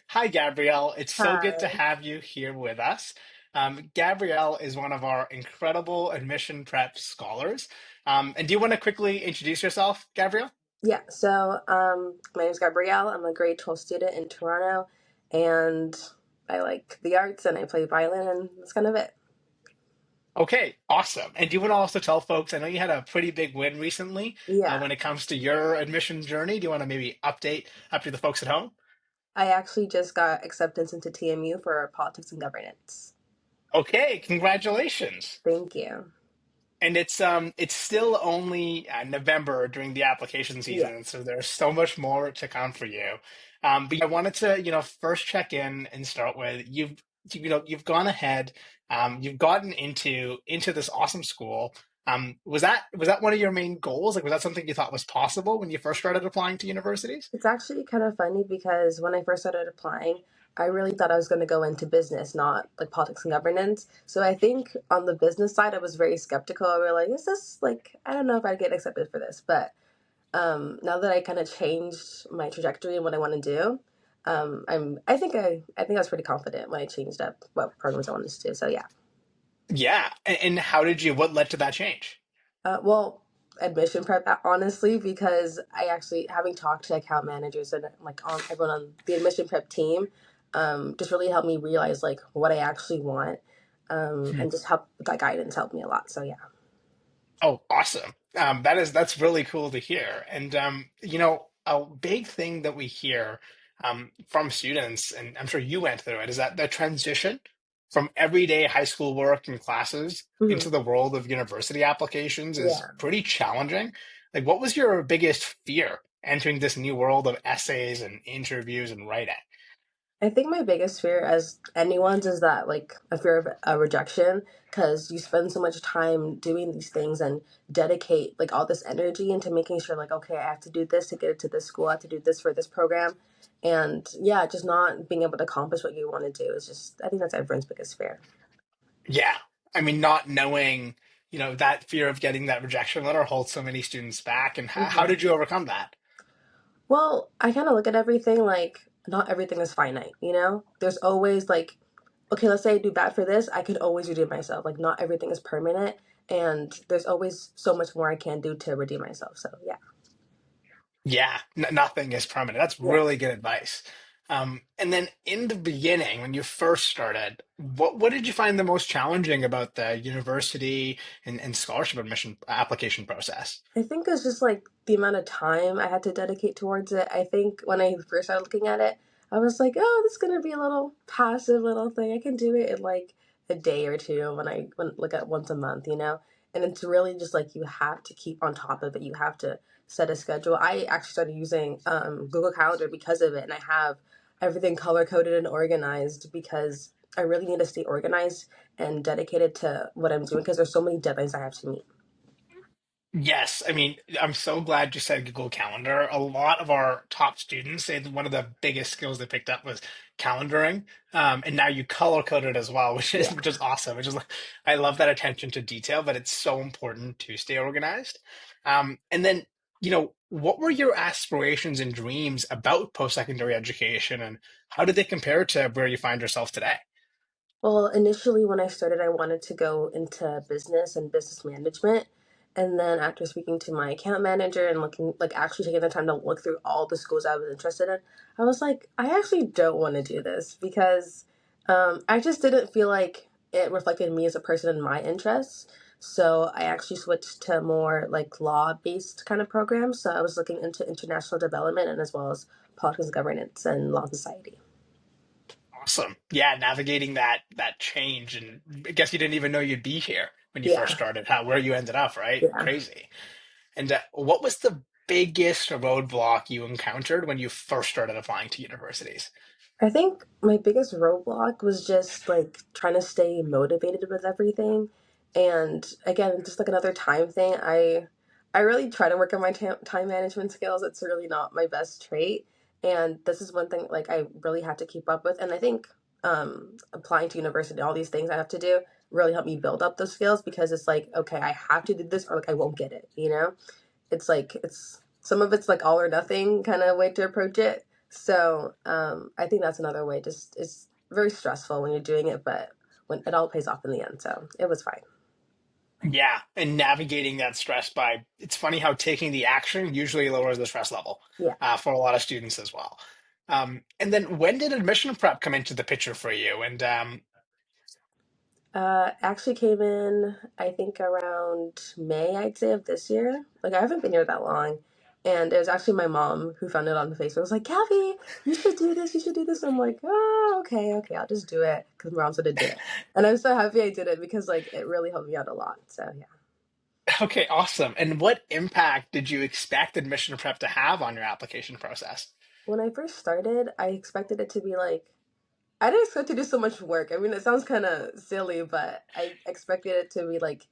Hi, Gabrielle. It's so good to Hi. have you here with us. Gabrielle is one of our incredible admission prep scholars. And do you want to quickly introduce yourself, Gabrielle? My name is Gabrielle. I'm a grade 12 student in Toronto, and I like the arts and I play violin, and that's kind of it. Okay, awesome. And do you want to also tell folks, I know you had a pretty big win recently Yeah, when it comes to your admission journey. Do you want to maybe update the folks at home? I actually just got acceptance into TMU for politics and governance. Okay, congratulations. Thank you. And it's still only November during the application Yeah, season, so there's so much more to come for you. But I wanted to, first check in and start with you've gone ahead, you've gotten into this awesome school. Was that one of your main goals? Like, was that something you thought was possible when you first started applying to universities? it's actually kind of funny because when I first started applying, I really thought I was going to go into business, not like politics and governance. So I think on the business side, I was very skeptical. I was like, is this like, I don't know if I'd get accepted for this, but now that I kind of changed my trajectory and what I want to do, I think I was pretty confident when I changed up what programs I wanted to do. So yeah, Yeah. And what led to that change? well, admission prep honestly because I actually having talked to account managers and like on everyone on the admission prep team, just really helped me realize like what I actually want, and just help that guidance helped me a lot. So yeah. Oh, awesome. That's really cool to hear. And a big thing that we hear from students, and I'm sure you went through it, is that the transition from everyday high school work and classes into Hmm. the world of university applications is Yeah. pretty challenging. Like, what was your biggest fear entering this new world of essays and interviews and writing? I think my biggest fear, as anyone's, is that like a fear of rejection because you spend so much time doing these things and dedicate like all this energy into making sure like okay, I have to do this to get into this school, I have to do this for this program, and yeah, just not being able to accomplish what you want to do is just I think that's everyone's biggest fear. Yeah. I mean, not knowing, that fear of getting that rejection letter holds so many students back. And how Hmm. did you overcome that? Well, I kind of look at everything like not everything is finite, you know? There's always like, okay, let's say I do bad for this, I could always redeem myself. Like, not everything is permanent, and there's always so much more I can do to redeem myself. So, yeah. Yeah, nothing is permanent. That's Yeah. really good advice. And then in the beginning, when you first started, what did you find the most challenging about the university and scholarship admission application process? I think it's just like the amount of time I had to dedicate towards it. I think when I first started looking at it, I was like, oh, this is going to be a little passive little thing. I can do it in like a day or two when look at once a month, you know? And it's really just like you have to keep on top of it. You have to set a schedule. I actually started using Google Calendar because of it, and I have everything color coded and organized because I really need to stay organized and dedicated to what I'm doing because there's so many deadlines I have to meet. Yes, I mean, I'm so glad you said Google Calendar. A lot of our top students say that one of the biggest skills they picked up was calendaring, and now you color code it as well, which is Yeah. which is awesome. Which is like, I love that attention to detail, but it's so important to stay organized. And then, what were your aspirations and dreams about post-secondary education, and how did they compare to where you find yourself today? Well, initially when I started, I wanted to go into business and business management. And then after speaking to my account manager and looking, like actually taking the time to look through all the schools I was interested in, I was like, I actually don't want to do this because I just didn't feel like it reflected me as a person and my interests. So I actually switched to more like law based kind of programs. So I was looking into international development and as well as politics and governance and law and society. Awesome. Yeah, navigating that change, and I guess you didn't even know you'd be here when you first Yeah. started, how where you ended up, right? Yeah. Crazy. And what was the biggest roadblock you encountered when you first started applying to universities? I think my biggest roadblock was just like trying to stay motivated with everything. And again, just like another time thing, I really try to work on my time management skills. It's really not my best trait. And this is one thing like I really have to keep up with. And I think applying to university, all these things I have to do really help me build up those skills because it's like, okay, I have to do this or like I won't get it, you know? It's like it's some of it's like all or nothing kind of way to approach it, So I think that's another way. Just it's very stressful when you're doing it, but when it all pays off in the end, so it was fine. Yeah, and navigating that stress by, it's funny how taking the action usually lowers the stress level Yeah. for a lot of students as well. And then when did admission prep come into the picture for you? And Actually came in, I think around May, I'd say, of this year. Like I haven't been here that long. And it was actually my mom who found it on Facebook. I was like, Gabby, you should do this. You should do this. And I'm like, oh, okay, okay, I'll just do it because my mom said to do it. And I'm so happy I did it because like it really helped me out a lot. So yeah. okay, awesome. And what impact did you expect admission prep to have on your application process? When I first started, I expected it to be like I didn't expect to do so much work. I mean, it sounds kind of silly, but I expected it to be like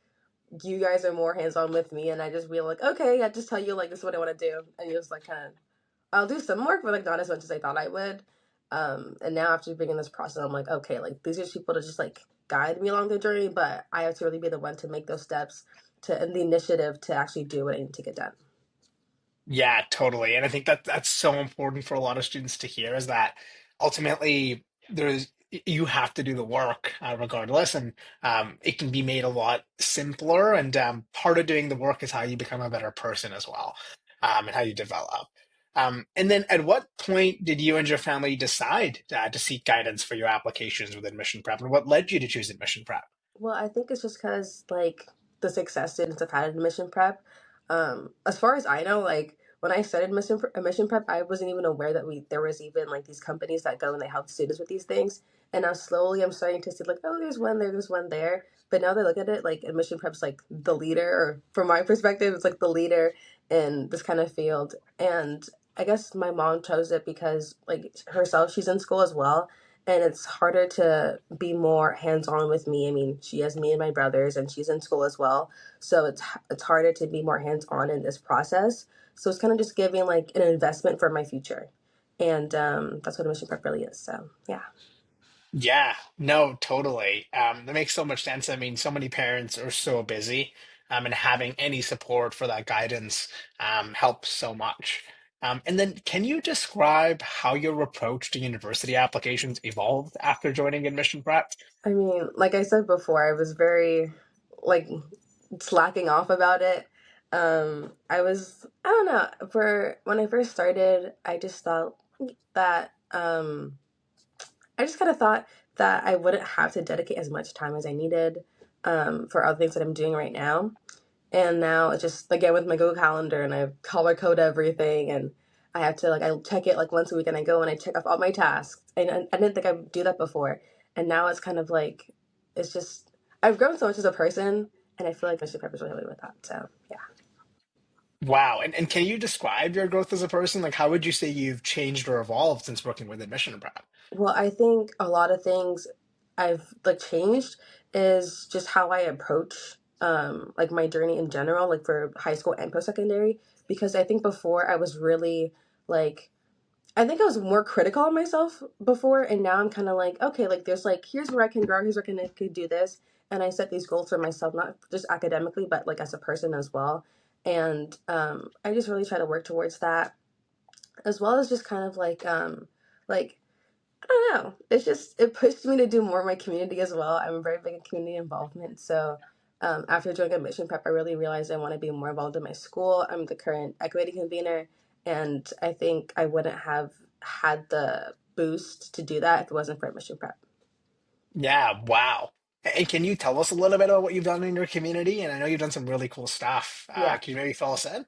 you guys are more hands on with me, and I just be like, okay, I just tell you like this is what I want to do, and you just like kind of I'll do some work, but like not as much as I thought I would. And now after being in this process, I'm like, okay, like these are people to just like guide me along the journey, but I have to really be the one to make those steps to and the initiative to actually do what I need to get done. Yeah, totally. And I think that that's so important for a lot of students to hear is that ultimately there's you have to do the work regardless, and it can be made a lot simpler. And part of doing the work is how you become a better person as well, and how you develop. And then, at what point did you and your family decide to seek guidance for your applications with admission prep, and what led you to choose admission prep? Well, I think it's just because like the success students have had admission prep. As far as I know, like when I started admission prep, I wasn't even aware that we there was even like these companies that go and they help students with these things. And now slowly I'm starting to see like, oh, there's one there, there's one there. But now they look at it like admission prep's like the leader, or from my perspective, it's like the leader in this kind of field. And I guess my mom chose it because like herself, she's in school as well, and it's harder to be more hands-on with me. I mean, she has me and my brothers and she's in school as well. So it's harder to be more hands-on in this process. So it's kind of just giving like an investment for my future. And that's what admission prep really is. So, yeah. Yeah, no, totally. That makes so much sense. I mean, so many parents are so busy, and having any support for that guidance helps so much. And then, can you describe how your approach to university applications evolved after joining admission prep? I mean, like I said before, I was very like slacking off about it. I was I don't know, for when I first started, I just thought that I just kind of thought that I wouldn't have to dedicate as much time as I needed for other things that I'm doing right now. And now it's just again with my Google Calendar, and I color code everything, and I have to like I check it like once a week, and I go and I check off all my tasks. And I didn't think I would do that before, and now it's kind of like it's just I've grown so much as a person, and I feel like Mr. Pepper's really helping with that. So yeah. Wow. And can you describe your growth as a person? Like, how would you say you've changed or evolved since working with admission prep? Well, I think a lot of things I've like changed is just how I approach like my journey in general, like for high school and post secondary. Because I think before I was really like I think I was more critical of myself before, and now I'm kind of like, okay, like there's like here's where I can grow, here's where I can do this, and I set these goals for myself, not just academically, but like as a person as well. And I just really try to work towards that, as well as just kind of like I don't know. It's just it pushed me to do more in my community as well. I'm very big in community involvement. So after doing admission prep, I really realized I want to be more involved in my school. I'm the current equity convener, and I think I wouldn't have had the boost to do that if it wasn't for admission prep. Yeah, wow. And can you tell us a little bit about what you've done in your community? And I know you've done some really cool stuff. Yeah. Can you maybe fill us in?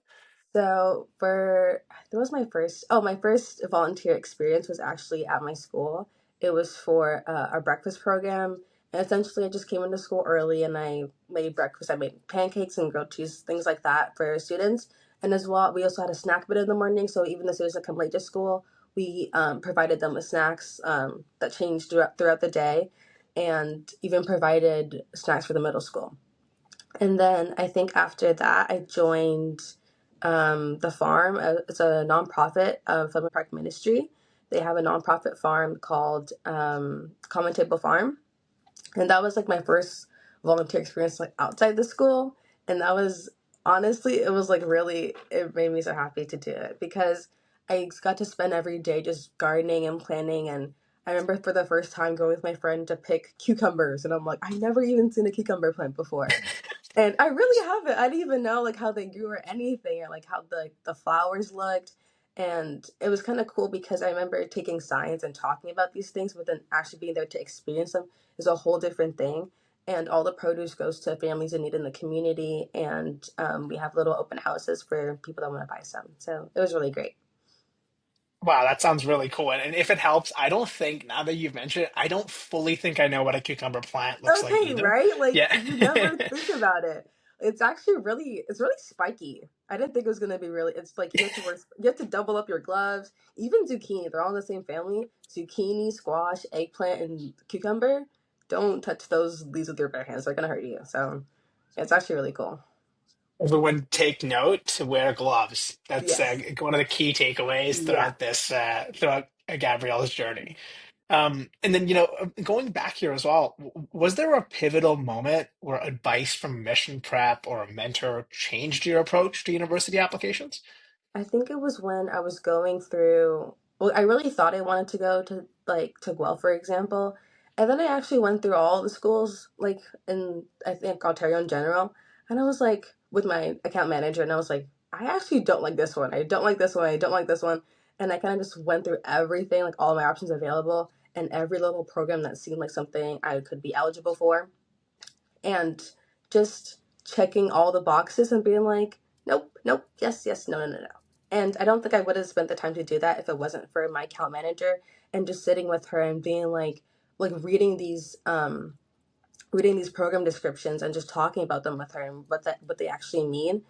So for that was my first volunteer experience was actually at my school. It was for our breakfast program. And essentially, I just came into school early and I made breakfast. I made pancakes and grilled cheese, things like that for students. And as well, we also had a snack bit in the morning. So even the students that come late to school, we provided them with snacks that changed throughout the day, and even provided snacks for the middle school. And then I think after that, I joined the farm. It's a nonprofit of Philip Park Ministry. They have a nonprofit farm called Common Table Farm, and that was like my first volunteer experience like outside the school. And that was honestly, it was like really, it made me so happy to do it because I got to spend every day just gardening and planning. And I remember for the first time going with my friend to pick cucumbers, and I'm like, I never even seen a cucumber plant before. And I really haven't. I didn't even know like how they grew or anything, or like how the flowers looked. And it was kind of cool because I remember taking science and talking about these things, but then actually being there to experience them is a whole different thing. And all the produce goes to families in need in the community, and we have little open houses for people that want to buy some. So it was really great. Wow, that sounds really cool. And if it helps, I don't think, now that you've mentioned it, I don't fully think I know what a cucumber plant looks like Okay, either. right? Like Yeah. you never think about it. It's actually it's really spiky. I didn't think it was gonna be really. It's like you have to double up your gloves. Even zucchini, they're all in the same family. Zucchini, squash, eggplant, and cucumber. Don't touch those leaves with your bare hands. They're gonna hurt you. So it's actually really cool. Everyone take note to wear gloves. That's Yes. one of the key takeaways Yeah. throughout throughout Gabrielle's journey. And then, going back here as well, was there a pivotal moment where advice from Mission Prep or a mentor changed your approach to university applications? I think it was when I was going through. Well, I really thought I wanted to go to to Guelph, for example, and then I actually went through all the schools, like in I think Ontario in general, and I was like with my account manager, and I was like, I actually don't like this one. I don't like this one. I don't like this one, and I kind of just went through everything, like all my options available, and every little program that seemed like something I could be eligible for, and just checking all the boxes and being like, nope, nope, yes, yes, no, no, no, no. And I don't think I would have spent the time to do that if it wasn't for my account manager and just sitting with her and being like reading these program descriptions and just talking about them with her and what they actually mean.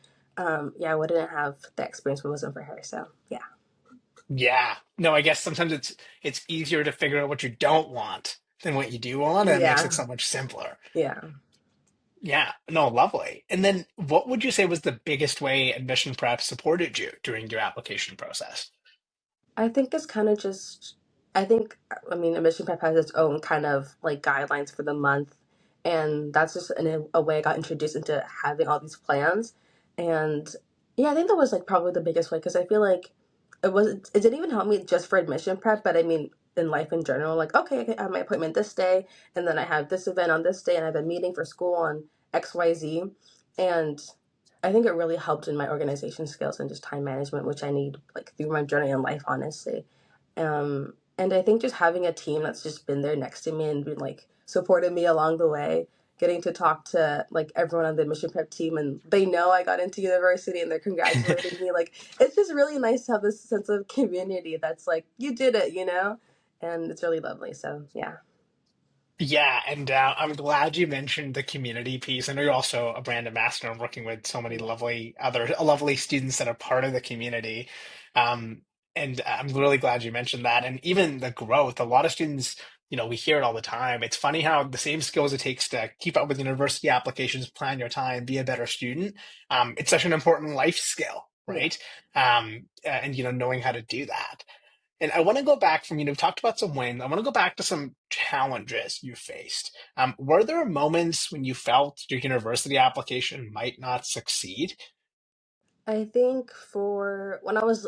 Yeah, I wouldn't have that experience if it wasn't for her. So yeah, Yeah. No, I guess sometimes it's easier to figure out what you don't want than what you do want, and it makes it yeah, so much simpler. yeah. Yeah, no, lovely. And then what would you say was the biggest way Admission Prep supported you during your application process? I think it's kind of just, I think, I mean, Admission Prep has its own kind of like guidelines for the month. And that's just in a way I got introduced into having all these plans. And yeah, I think that was like probably the biggest way because I feel like it didn't even help me just for admission prep, but I mean, in life in general, like, okay, I have my appointment this day, and then I have this event on this day, and I have a meeting for school on XYZ. And I think it really helped in my organization skills and just time management, which I need like through my journey in life, honestly. And I think just having a team that's just been there next to me and been like supported me along the way, getting to talk to like everyone on the admission prep team, and they know I got into university and they're congratulating me. Like it's just really nice to have this sense of community that's like you did it, you know, and it's really lovely. So yeah, Yeah, and I'm glad you mentioned the community piece. I know you're also a brand ambassador and working with so many yeah, lovely students that are part of the community. Um, and I'm really glad you mentioned that. And even the growth, a lot of students, we hear it all the time. It's funny how the same skills it takes to keep up with university applications, plan your time, be a better student. It's such an important life skill, yeah. right? And knowing how to do that. And I want to go back from, we talked about some wins. I want to go back to some challenges you faced. Were there moments when you felt your university application might not succeed? I think for when I was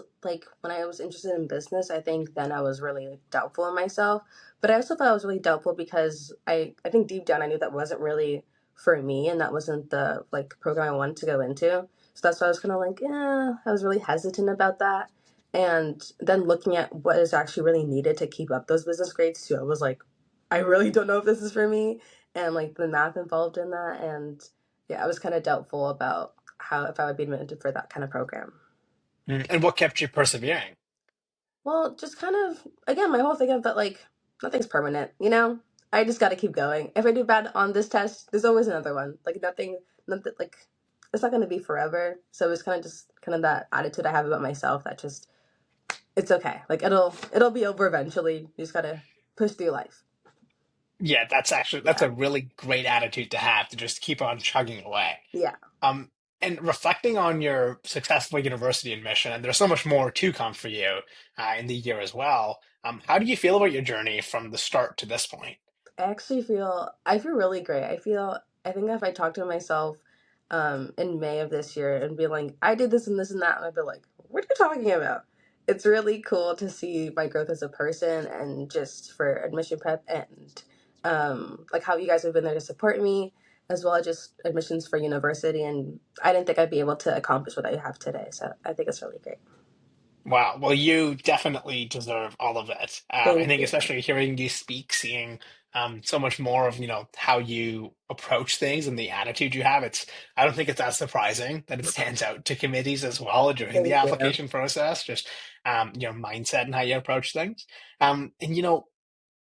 interested in business, I think then I was really like, doubtful in myself. But I also thought I was really doubtful because I think deep down I knew that wasn't really for me and that wasn't the like program I wanted to go into. So that's why I was kind of like, yeah, I was really hesitant about that. And then looking at what is actually really needed to keep up those business grades too, I was like, I really don't know if this is for me. And like the math involved in that, and yeah, I was kind of doubtful about how if I would be admitted for that kind of program. And what kept you persevering? Well, just kind of again, my whole thing of that like nothing's permanent, you know. I just got to keep going. If I do bad on this test, there's always another one. Like nothing like it's not going to be forever. So it's kind of just kind of that attitude I have about myself that just it's okay. Like it'll be over eventually. You just got to push through life. Yeah, that's Yeah. a really great attitude to have, to just keep on chugging away. Yeah. Um, and reflecting on your successful university admission, and there's so much more to come for you in the year as well. How do you feel about your journey from the start to this point? I feel really great. I think if I talk to myself in May of this year and be like, I did this and this and that, and I'd be like, what are you talking about? it's really cool to see my growth as a person and just for admission prep and like how you guys have been there to support me as well as just admissions for university. And I didn't think I'd be able to accomplish what I have today. So I think it's really great. Wow. Well, you definitely deserve all of it. I Thank think you. especially hearing you speak, seeing so much more of, how you approach things and the attitude you have, I don't think it's that surprising that it stands out to committees as well during the Thank you. application process, just, mindset and how you approach things. And,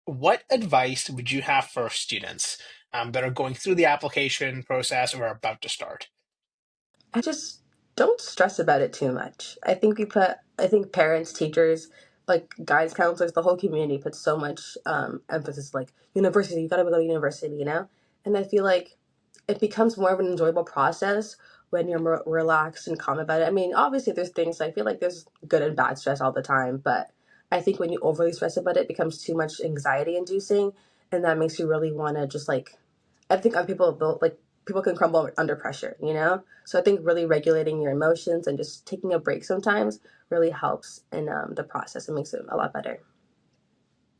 what advice would you have for students that are going through the application process or are about to start? I just don't stress about it too much. I think parents, teachers, like guidance counselors, the whole community puts so much emphasis like university, you gotta go to university, you know? And I feel like it becomes more of an enjoyable process when you're more relaxed and calm about it. I mean, obviously, there's things I feel like there's good and bad stress all the time, but I think when you overly stress about it, it becomes too much anxiety inducing, and that makes you really want to just like I think people can crumble under pressure, you know. So I think really regulating your emotions and just taking a break sometimes really helps in the process. It makes it a lot better.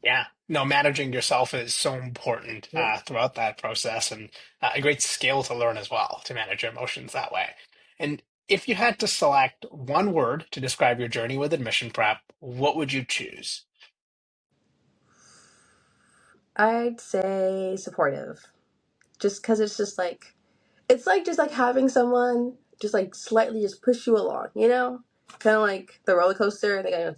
Yeah, no, managing yourself is so important Yeah. throughout that process and a great skill to learn as well to manage your emotions that way. And if you had to select one word to describe your journey with admission prep, what would you choose? I'd say supportive, just because it's like just like having someone just like slightly just push you along, you know, kind of like the roller coaster. They kind of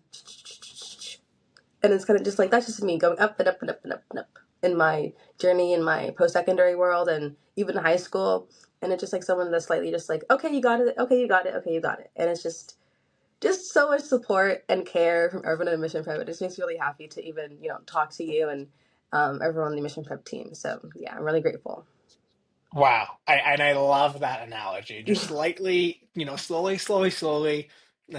and it's kind of just like that's just me going up and up and up and up and up in my journey in my post-secondary world and even high school, and it's just like someone that's slightly just like okay you got it, okay you got it, okay you got it, and it's just so much support and care from everyone in the mission prep. It just makes me really happy to even talk to you and everyone on the mission prep team. So yeah, I'm really grateful. Wow. And I love that analogy. Just slightly, slowly,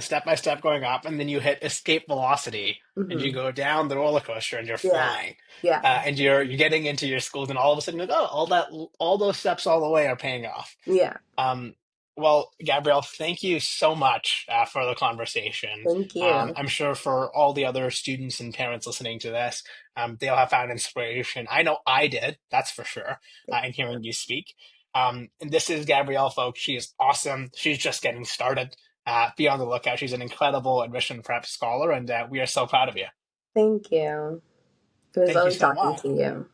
step by step going up, and then you hit escape velocity and you Hmm. go down the roller coaster and you're Yeah, flying. yeah, And you're getting into your schools, and all of a sudden, oh, all those steps all the way are paying off. yeah. Um, well, Gabrielle, thank you so much for the conversation. Thank you. I'm sure for all the other students and parents listening to this, they'll have found inspiration. I know I did, that's for sure, Thank in you. hearing you speak. And this is Gabrielle, folks. She is awesome. She's just getting started. Be on the lookout. She's an incredible admission prep scholar, and we are so proud of you. Thank you. It was Thank you lovely so talking much. to you.